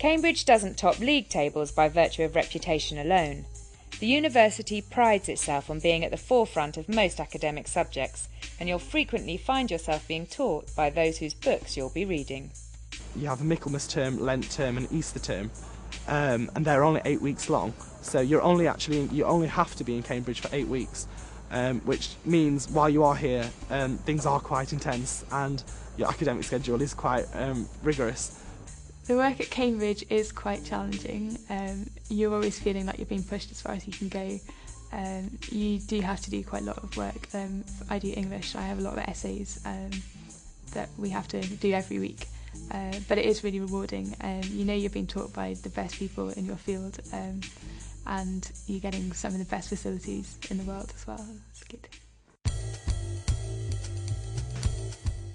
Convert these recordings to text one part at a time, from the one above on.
Cambridge doesn't top league tables by virtue of reputation alone. The university prides itself on being at the forefront of most academic subjects, and you'll frequently find yourself being taught by those whose books you'll be reading. You have a Michaelmas term, Lent term and Easter term, and they're only 8 weeks long, so you only have to be in Cambridge for 8 weeks, which means while you are here, things are quite intense and your academic schedule is quite rigorous. The work at Cambridge is quite challenging. You're always feeling like you're being pushed as far as you can go. You do have to do quite a lot of work. I do English, I have a lot of essays that we have to do every week. But it is really rewarding. You know you're being taught by the best people in your field, and you're getting some of the best facilities in the world as well. It's good.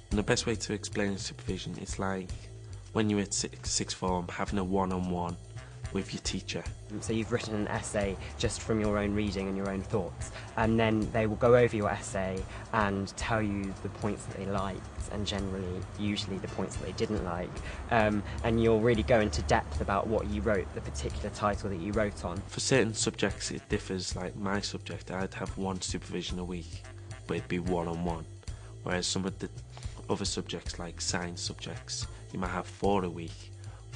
And the best way to explain supervision is like when you're at sixth form, having a one-on-one with your teacher. So you've written an essay just from your own reading and your own thoughts, and then they will go over your essay and tell you the points that they liked and usually the points that they didn't like, and you'll really go into depth about what you wrote, the particular title that you wrote on. For certain subjects it differs. Like my subject, I'd have one supervision a week, but it'd be one-on-one, whereas some of the other subjects like science subjects, you might have 4 a week,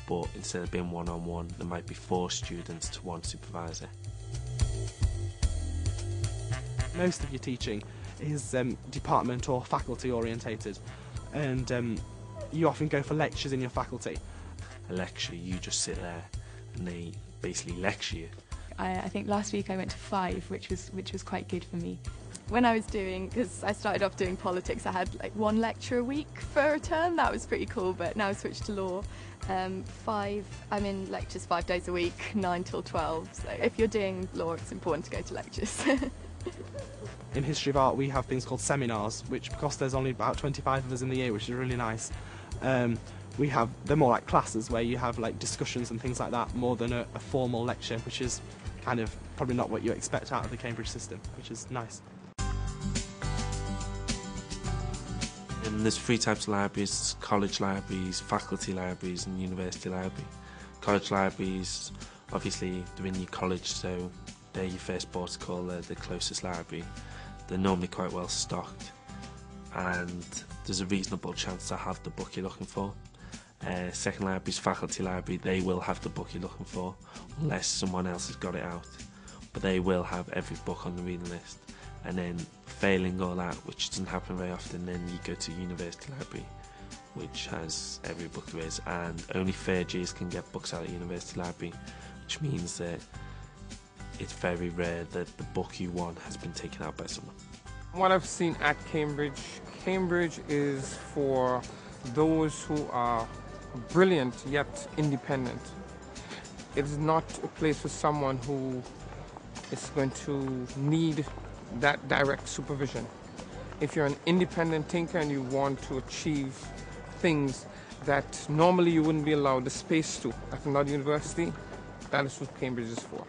but instead of being one-on-one, there might be 4 students to 1 supervisor. Most of your teaching is department or faculty orientated, and you often go for lectures in your faculty. A lecture, you just sit there and they basically lecture you. I think last week I went to 5, which was quite good for me. When I was because I started off doing politics, I had like 1 lecture a week for a term. That was pretty cool, but now I switched to law. I'm in lectures 5 days a week, 9 till 12. So if you're doing law, it's important to go to lectures. In History of Art we have things called seminars, which, because there's only about 25 of us in the year, which is really nice, they're more like classes where you have like discussions and things like that, more than a formal lecture, which is kind of probably not what you expect out of the Cambridge system, which is nice. And there's 3 types of libraries: college libraries, faculty libraries and university library. College libraries, obviously they're in your college, so they're your first port of call, they're the closest library. They're normally quite well stocked and there's a reasonable chance to have the book you're looking for. Second library's faculty library, they will have the book you're looking for unless someone else has got it out, but they will have every book on the reading list. And then failing all that, which doesn't happen very often, then you go to university library, which has every book there is, and only third years can get books out of university library, which means that it's very rare that the book you want has been taken out by someone. What I've seen at Cambridge is for those who are brilliant yet independent. It's not a place for someone who is going to need that direct supervision. If you're an independent thinker and you want to achieve things that normally you wouldn't be allowed the space to at another university, that is what Cambridge is for.